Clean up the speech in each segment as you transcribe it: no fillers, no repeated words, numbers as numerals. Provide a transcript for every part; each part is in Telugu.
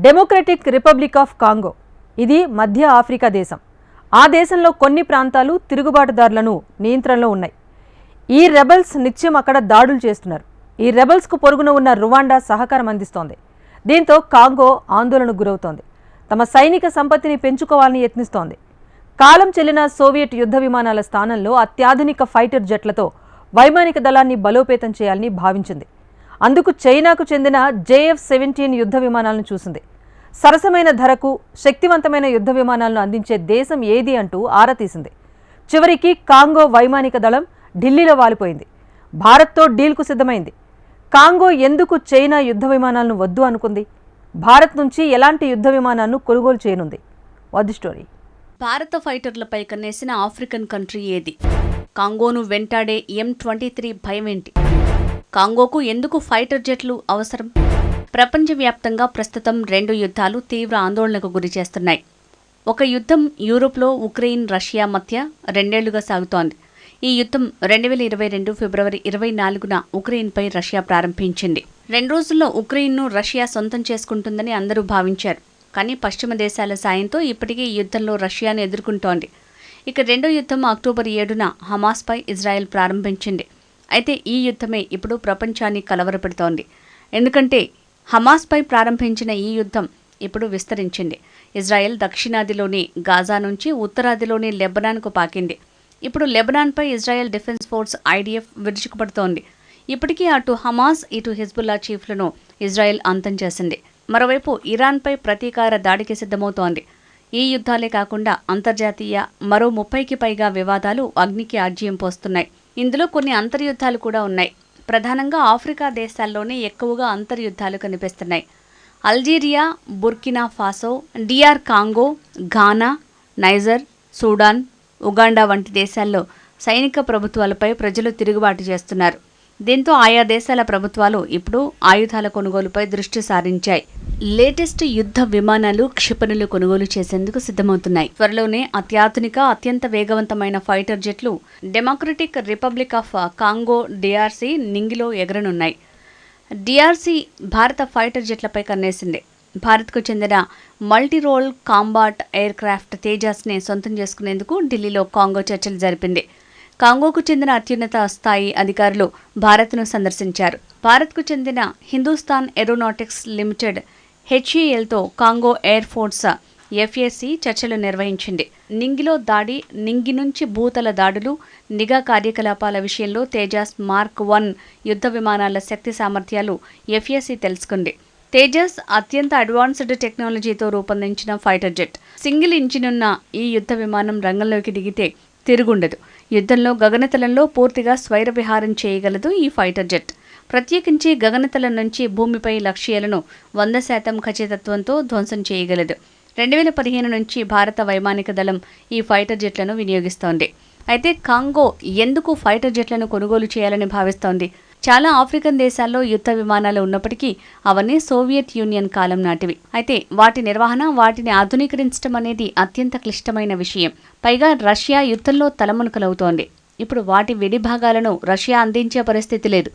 డెమోక్రటిక్ రిపబ్లిక్ ఆఫ్ కాంగో ఇది మధ్య ఆఫ్రికా దేశం. ఆ దేశంలో కొన్ని ప్రాంతాలు తిరుగుబాటుదారులను నియంత్రణలో ఉన్నాయి. ఈ రెబెల్స్ నిత్యం అక్కడ దాడులు చేస్తున్నారు. ఈ రెబెల్స్కు పొరుగున ఉన్న రువాండా సహకారం అందిస్తోంది. దీంతో కాంగో ఆందోళనకు గురవుతోంది. తమ సైనిక సంపత్తిని పెంచుకోవాలని యత్నిస్తోంది. కాలం చెల్లిన సోవియట్ యుద్ధ విమానాల స్థానంలో అత్యాధునిక ఫైటర్ జెట్లతో వైమానిక దళాన్ని బలోపేతం చేయాలని భావించింది. అందుకు చైనాకు చెందిన JF-17 యుద్ధ విమానాలను చూసింది. సరసమైన ధరకు శక్తివంతమైన యుద్ధ విమానాలను అందించే దేశం ఏది అంటూ ఆరా తీసింది. చివరికి కాంగో వైమానిక దళం ఢిల్లీలో వాలిపోయింది. భారత్తో డీల్కు సిద్ధమైంది. కాంగో ఎందుకు చైనా యుద్ధ విమానాలను వద్దు అనుకుంది? భారత్ నుంచి ఎలాంటి యుద్ధ విమానాలను కొనుగోలు చేయనుంది? What the story? భారత ఫైటర్లపై కన్నేసిన ఆఫ్రికన్ కంట్రీ ఏది? కాంగోను వెంటాడే M23 భయం ఏంటి? కాంగోకు ఎందుకు ఫైటర్ జెట్లు అవసరం? ప్రపంచవ్యాప్తంగా ప్రస్తుతం 2 యుద్ధాలు తీవ్ర ఆందోళనకు గురిచేస్తున్నాయి. ఒక యుద్ధం యూరోప్లో ఉక్రెయిన్ రష్యా మధ్య 2 ఏళ్లుగా సాగుతోంది. ఈ యుద్ధం 2022 ఫిబ్రవరి 24న ఉక్రెయిన్పై రష్యా ప్రారంభించింది. 2 రోజుల్లో ఉక్రెయిన్ను రష్యా సొంతం చేసుకుంటుందని అందరూ భావించారు. కానీ పశ్చిమ దేశాల సాయంతో ఇప్పటికీ ఈ యుద్ధంలో రష్యాను ఎదుర్కొంటోంది. ఇక 2వ యుద్ధం అక్టోబర్ 7న హమాస్పై ఇజ్రాయెల్ ప్రారంభించింది. అయితే ఈ యుద్ధమే ఇప్పుడు ప్రపంచాన్ని కలవరపెడుతోంది. ఎందుకంటే హమాస్పై ప్రారంభించిన ఈ యుద్ధం ఇప్పుడు విస్తరించింది. ఇజ్రాయెల్ దక్షిణాదిలోని గాజా నుంచి ఉత్తరాదిలోని లెబనాన్కు పాకింది. ఇప్పుడు లెబనాన్పై ఇజ్రాయెల్ డిఫెన్స్ ఫోర్స్ IDF విరుచుకుపడుతోంది. ఇప్పటికీ అటు హమాస్ ఇటు హిజ్బుల్లా చీఫ్లను ఇజ్రాయెల్ అంతం చేసింది. మరోవైపు ఇరాన్పై ప్రతీకార దాడికి సిద్ధమవుతోంది. ఈ యుద్ధాలే కాకుండా అంతర్జాతీయ మరో 30కి పైగా వివాదాలు అగ్నికి ఆజ్యం పోస్తున్నాయి. ఇందులో కొన్ని అంతర్యుద్ధాలు కూడా ఉన్నాయి. ప్రధానంగా ఆఫ్రికా దేశాల్లోనే ఎక్కువగా అంతర్యుద్ధాలు కనిపిస్తున్నాయి. Algeria, Burkina Faso, DR Congo, Ghana, niger, Sudan, Uganda వంటి దేశాల్లో సైనిక ప్రభుత్వాలపై ప్రజలు తిరుగుబాటు చేస్తున్నారు. దీంతో ఆయా దేశాల ప్రభుత్వాలు ఇప్పుడు ఆయుధాల కొనుగోలుపై దృష్టి సారించాయి. లేటెస్ట్ యుద్ధ విమానాలు, క్షిపణులు కొనుగోలు చేసేందుకు సిద్ధమవుతున్నాయి. త్వరలోనే అత్యాధునిక అత్యంత వేగవంతమైన ఫైటర్ జెట్లు Democratic Republic of Congo DRC నింగిలో ఎగరనున్నాయి. DRC భారత ఫైటర్ జెట్లపై కన్నేసింది. భారత్కు చెందిన మల్టీరోల్ కాంబాట్ ఎయిర్ క్రాఫ్ట్ తేజాస్ని సొంతం చేసుకునేందుకు ఢిల్లీలో కాంగో చర్చలు జరిపింది. కాంగోకు చెందిన అత్యున్నత స్థాయి అధికారులు భారత్ను సందర్శించారు. భారత్కు చెందిన హిందుస్థాన్ ఏరోనాటిక్స్ లిమిటెడ్ HALతో కాంగో ఎయిర్ ఫోర్స్ FAC చర్చలు నిర్వహించింది. నింగిలో దాడి, నింగి నుంచి భూతల దాడులు, నిఘా కార్యకలాపాల విషయంలో తేజాస్ మార్క్ 1 యుద్ధ విమానాల శక్తి సామర్థ్యాలు FAC తెలుసుకుంది. తేజస్ అత్యంత అడ్వాన్స్డ్ టెక్నాలజీతో రూపొందించిన ఫైటర్ జెట్. సింగిల్ ఇంజినున్న ఈ యుద్ధ విమానం రంగంలోకి దిగితే తిరుగుండదు. యుద్ధంలో గగనతలంలో పూర్తిగా స్వైర విహారం చేయగలదు ఈ ఫైటర్ జెట్. ప్రత్యేకించి గగనతలం నుంచి భూమిపై లక్ష్యాలను 100% ఖచ్చితత్వంతో ధ్వంసం చేయగలదు. 2015 నుంచి భారత వైమానిక దళం ఈ ఫైటర్ జెట్లను వినియోగిస్తోంది. అయితే కాంగో ఎందుకు ఫైటర్ జెట్లను కొనుగోలు చేయాలని భావిస్తోంది? చాలా ఆఫ్రికన్ దేశాల్లో యుద్ధ విమానాలు ఉన్నప్పటికీ అవన్నీ సోవియట్ యూనియన్ కాలం నాటివి. అయితే వాటి నిర్వహణ, వాటిని ఆధునీకరించడం అనేది అత్యంత క్లిష్టమైన విషయం. పైగా రష్యా యుద్ధంలో తలమునకలవుతోంది. ఇప్పుడు వాటి విడిభాగాలను రష్యా అందించే పరిస్థితి లేదు.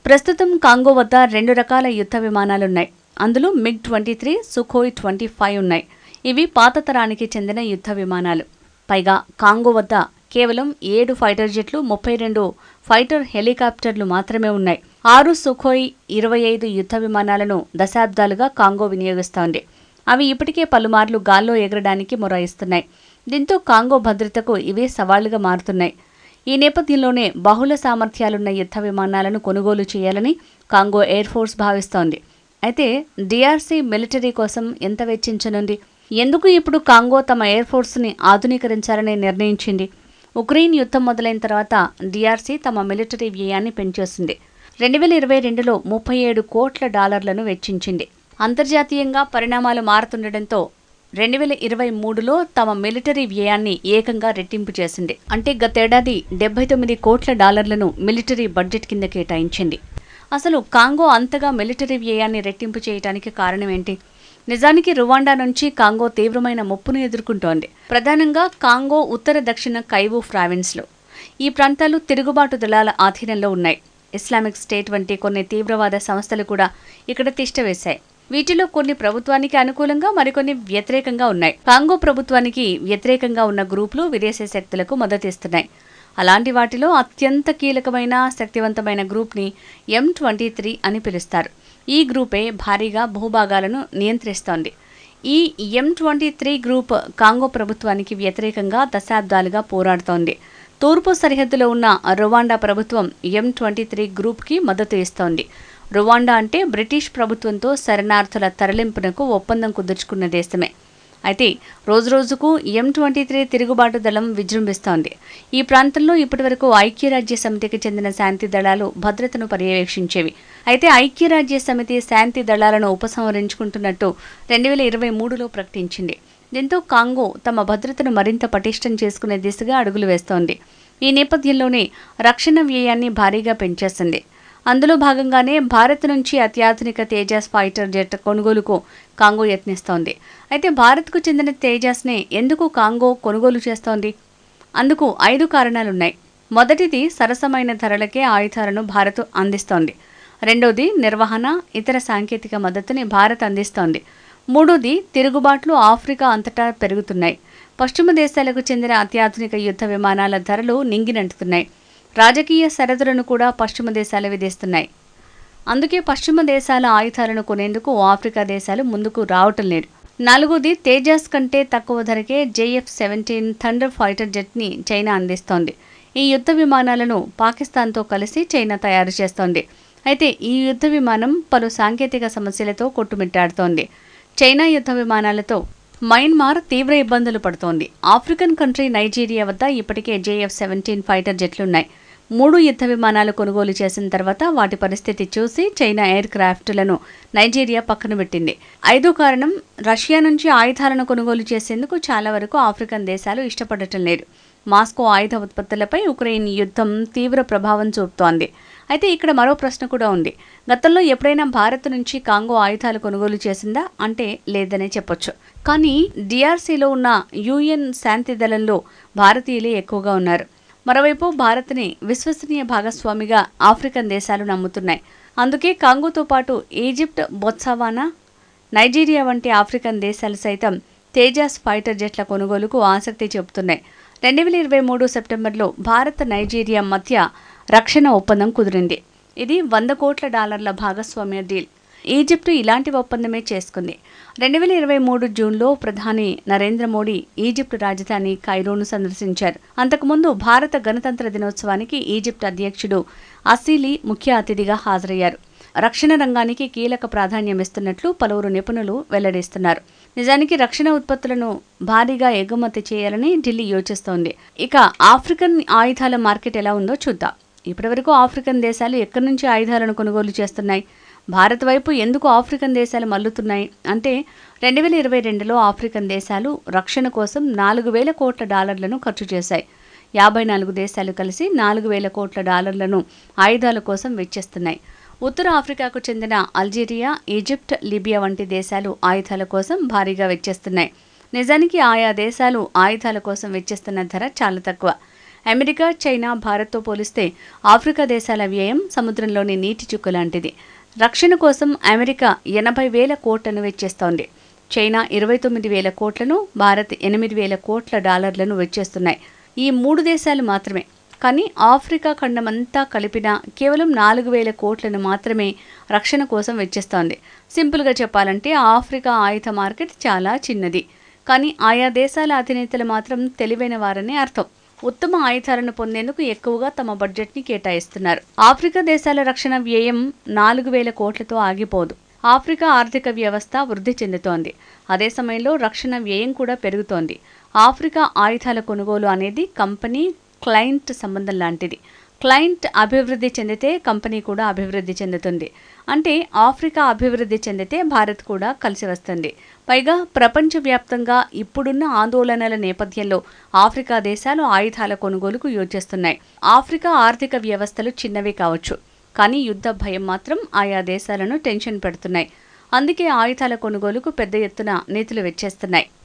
ప్రస్తుతం కాంగో వద్ద 2 రకాల యుద్ధ విమానాలున్నాయి. అందులో MiG-23, Sukhoi 25 ఉన్నాయి. ఇవి పాత తరానికి చెందిన యుద్ధ విమానాలు. పైగా కాంగో వద్ద కేవలం 7 ఫైటర్ జెట్లు, 32 ఫైటర్ హెలికాప్టర్లు మాత్రమే ఉన్నాయి. 6 Sukhoi 25 యుద్ధ విమానాలను దశాబ్దాలుగా కాంగో వినియోగిస్తోంది. అవి ఇప్పటికే పలుమార్లు గాల్లో ఎగరడానికి మొరాయిస్తున్నాయి. దీంతో కాంగో భద్రతకు ఇవే సవాళ్లుగా మారుతున్నాయి. ఈ నేపథ్యంలోనే బహుళ సామర్థ్యాలున్న యుద్ధ విమానాలను కొనుగోలు చేయాలని కాంగో ఎయిర్ ఫోర్స్ భావిస్తోంది. అయితే DRC మిలిటరీ కోసం ఎంత వెచ్చించనుంది? ఎందుకు ఇప్పుడు కాంగో తమ ఎయిర్ ఫోర్స్ని ఆధునీకరించాలని నిర్ణయించింది? ఉక్రెయిన్ యుద్ధం మొదలైన తర్వాత DRC తమ మిలిటరీ వ్యయాన్ని పెంచేసింది. 2022లో $37 కోట్ల వెచ్చించింది. అంతర్జాతీయంగా పరిణామాలు మారుతుండటంతో 2023లో తమ మిలిటరీ వ్యయాన్ని ఏకంగా రెట్టింపు చేసింది. అంటే గతేడాది $79 కోట్ల మిలిటరీ బడ్జెట్ కింద కేటాయించింది. అసలు కాంగో అంతగా మిలిటరీ వ్యయాన్ని రెట్టింపు చేయడానికి కారణం ఏంటి? నిజానికి రువాండా నుంచి కాంగో తీవ్రమైన ముప్పును ఎదుర్కొంటోంది. ప్రధానంగా కాంగో ఉత్తర దక్షిణ కైవు ప్రావిన్స్లో. ఈ ప్రాంతాలు తిరుగుబాటు దళాల ఆధీనంలో ఉన్నాయి. ఇస్లామిక్ స్టేట్ వంటి కొన్ని తీవ్రవాద సంస్థలు కూడా ఇక్కడ తిష్టవేశాయి. వీటిలో కొన్ని ప్రభుత్వానికి అనుకూలంగా, మరికొన్ని వ్యతిరేకంగా ఉన్నాయి. కాంగో ప్రభుత్వానికి వ్యతిరేకంగా ఉన్న గ్రూపులు విదేశీ శక్తులకు మద్దతిస్తున్నాయి. అలాంటి వాటిలో అత్యంత కీలకమైన, శక్తివంతమైన గ్రూప్ని M23 అని పిలుస్తారు. ఈ గ్రూపే భారీగా భూభాగాలను నియంత్రిస్తోంది. ఈ M23 గ్రూప్ కాంగో ప్రభుత్వానికి వ్యతిరేకంగా దశాబ్దాలుగా పోరాడుతోంది. తూర్పు సరిహద్దులో ఉన్న రువాండా ప్రభుత్వం M23 గ్రూప్కి మద్దతు ఇస్తోంది. రువాండా అంటే బ్రిటిష్ ప్రభుత్వంతో శరణార్థుల తరలింపునకు ఒప్పందం కుదుర్చుకున్న దేశమే. అయితే రోజురోజుకు M23 తిరుగుబాటు దళం విజృంభిస్తోంది. ఈ ప్రాంతంలో ఇప్పటివరకు ఐక్యరాజ్య సమితికి చెందిన శాంతి దళాలు భద్రతను పర్యవేక్షించేవి. అయితే ఐక్యరాజ్య సమితి శాంతి దళాలను ఉపసంహరించుకుంటున్నట్టు 2023లో ప్రకటించింది. దీంతో కాంగో తమ భద్రతను మరింత పటిష్టం చేసుకునే దిశగా అడుగులు వేస్తోంది. ఈ నేపథ్యంలోనే రక్షణ వ్యయాన్ని భారీగా పెంచేసింది. అందులో భాగంగానే భారత్ నుంచి అత్యాధునిక తేజాస్ ఫైటర్ జెట్ కొనుగోలుకు కాంగో యత్నిస్తోంది. అయితే భారత్కు చెందిన తేజాస్నే ఎందుకు కాంగో కొనుగోలు చేస్తోంది? అందుకు 5 కారణాలున్నాయి. మొదటిది, సరసమైన ధరలకే ఆయుధాలను భారత్ అందిస్తోంది. రెండోది, నిర్వహణ, ఇతర సాంకేతిక మద్దతుని భారత్ అందిస్తోంది. మూడోది, తిరుగుబాట్లు ఆఫ్రికా అంతటా పెరుగుతున్నాయి. పశ్చిమ దేశాలకు చెందిన అత్యాధునిక యుద్ధ విమానాల ధరలు నింగినంటుతున్నాయి. రాజకీయ సరదులను కూడా పశ్చిమ దేశాలు విధిస్తున్నాయి. అందుకే పశ్చిమ దేశాల ఆయుధాలను కొనేందుకు ఆఫ్రికా దేశాలు ముందుకు రావటం లేదు. నాలుగోది, తేజాస్ కంటే తక్కువ ధరకే JF-17 థండర్ ఫైటర్ జెట్ని చైనా అందిస్తోంది. ఈ యుద్ధ విమానాలను పాకిస్తాన్తో కలిసి చైనా తయారు చేస్తోంది. అయితే ఈ యుద్ధ విమానం పలు సాంకేతిక సమస్యలతో కొట్టుమిట్టాడుతోంది. చైనా యుద్ధ విమానాలతో మయన్మార్ తీవ్ర ఇబ్బందులు పడుతోంది. ఆఫ్రికన్ కంట్రీ నైజీరియా వద్ద ఇప్పటికే JF-17 ఫైటర్ జెట్లున్నాయి. 3 యుద్ధ విమానాలు కొనుగోలు చేసిన తర్వాత వాటి పరిస్థితి చూసి చైనా ఎయిర్ క్రాఫ్ట్లను నైజీరియా పక్కన పెట్టింది. 5వ కారణం, రష్యా నుంచి ఆయుధాలను కొనుగోలు చేసేందుకు చాలా వరకు ఆఫ్రికన్ దేశాలు ఇష్టపడటం లేదు. మాస్కో ఆయుధ ఉత్పత్తులపై ఉక్రెయిన్ యుద్ధం తీవ్ర ప్రభావం చూపుతోంది. అయితే ఇక్కడ మరో ప్రశ్న కూడా ఉంది. గతంలో ఎప్పుడైనా భారత్ నుంచి కాంగో ఆయుధాలు కొనుగోలు చేసిందా అంటే లేదనే చెప్పొచ్చు. కానీ DRCలో ఉన్న UN శాంతి దళంలో భారతీయులే ఎక్కువగా ఉన్నారు. మరోవైపు భారత్ని విశ్వసనీయ భాగస్వామిగా ఆఫ్రికన్ దేశాలు నమ్ముతున్నాయి. అందుకే కాంగోతో పాటు ఈజిప్ట్, బొత్సావానా, నైజీరియా వంటి ఆఫ్రికన్ దేశాలు సైతం తేజాస్ ఫైటర్ జెట్ల కొనుగోలుకు ఆసక్తి చూపుతున్నాయి. 2023 సెప్టెంబర్లో భారత్, నైజీరియా మధ్య రక్షణ ఒప్పందం కుదిరింది. ఇది $100 కోట్ల భాగస్వామ్య డీల్. ఈజిప్టు ఇలాంటి ఒప్పందమే చేసుకుంది. 2023 జూన్లో ప్రధాని నరేంద్ర మోడీ ఈజిప్టు రాజధాని కైరోను సందర్శించారు. అంతకుముందు భారత గణతంత్ర దినోత్సవానికి ఈజిప్ట్ అధ్యక్షుడు అసీలీ ముఖ్య అతిథిగా హాజరయ్యారు. రక్షణ రంగానికి కీలక ప్రాధాన్యమిస్తున్నట్లు పలువురు నిపుణులు వెల్లడిస్తున్నారు. నిజానికి రక్షణ ఉత్పత్తులను భారీగా ఎగుమతి చేయాలని ఢిల్లీ యోచిస్తోంది. ఇక ఆఫ్రికన్ ఆయుధాల మార్కెట్ ఎలా ఉందో చూద్దాం. ఇప్పటివరకు ఆఫ్రికన్ దేశాలు ఎక్కడి నుంచి ఆయుధాలను కొనుగోలు చేస్తున్నాయి? భారత్ వైపు ఎందుకు ఆఫ్రికన్ దేశాలు మల్లుతున్నాయి అంటే 2022లో ఆఫ్రికన్ దేశాలు రక్షణ కోసం $4,000 కోట్ల ఖర్చు చేశాయి. 54 దేశాలు కలిసి $4,000 కోట్ల ఆయుధాల కోసం వెచ్చిస్తున్నాయి. ఉత్తర ఆఫ్రికాకు చెందిన అల్జీరియా, ఈజిప్ట్, లిబియా వంటి దేశాలు ఆయుధాల కోసం భారీగా వెచ్చిస్తున్నాయి. నిజానికి ఆయా దేశాలు ఆయుధాల కోసం వెచ్చిస్తున్న ధర చాలా తక్కువ. అమెరికా, చైనా, భారత్తో పోలిస్తే ఆఫ్రికా దేశాల వ్యయం సముద్రంలోని నీటి చుక్క లాంటిది. రక్షణ కోసం అమెరికా $80,000 కోట్లను వెచ్చిస్తోంది. చైనా $29,000 కోట్లను, భారత్ $8,000 కోట్ల వెచ్చిస్తున్నాయి. ఈ 3 దేశాలు మాత్రమే. కానీ ఆఫ్రికా ఖండమంతా కలిపిన కేవలం 4,000 కోట్లను మాత్రమే రక్షణ కోసం వెచ్చిస్తోంది. సింపుల్గా చెప్పాలంటే ఆఫ్రికా ఆయుధ మార్కెట్ చాలా చిన్నది. కానీ ఆయా దేశాల అధినేతలు మాత్రం తెలివైన వారని అర్థం. ఉత్తమ ఆయుధాలను పొందేందుకు ఎక్కువగా తమ బడ్జెట్ని కేటాయిస్తున్నారు. ఆఫ్రికా దేశాల రక్షణ వ్యయం 4,000 కోట్లతో ఆగిపోదు. ఆఫ్రికా ఆర్థిక వ్యవస్థ వృద్ధి చెందుతోంది. అదే సమయంలో రక్షణ వ్యయం కూడా పెరుగుతోంది. ఆఫ్రికా ఆయుధాల కొనుగోలు అనేది కంపెనీ క్లయింట్ సంబంధం లాంటిది. క్లయింట్ అభివృద్ధి చెందితే కంపెనీ కూడా అభివృద్ధి చెందుతుంది. అంటే ఆఫ్రికా అభివృద్ధి చెందితే భారత్ కూడా కలిసి వస్తుంది. పైగా ప్రపంచవ్యాప్తంగా ఇప్పుడున్న ఆందోళనల నేపథ్యంలో ఆఫ్రికా దేశాలు ఆయుధాల కొనుగోలుకు యోచిస్తున్నాయి. ఆఫ్రికా ఆర్థిక వ్యవస్థలు చిన్నవే కావచ్చు, కానీ యుద్ధ భయం మాత్రం ఆయా దేశాలను టెన్షన్ పెడుతున్నాయి. అందుకే ఆయుధాల కొనుగోలుకు పెద్ద ఎత్తున నిధులు వెచ్చేస్తున్నాయి.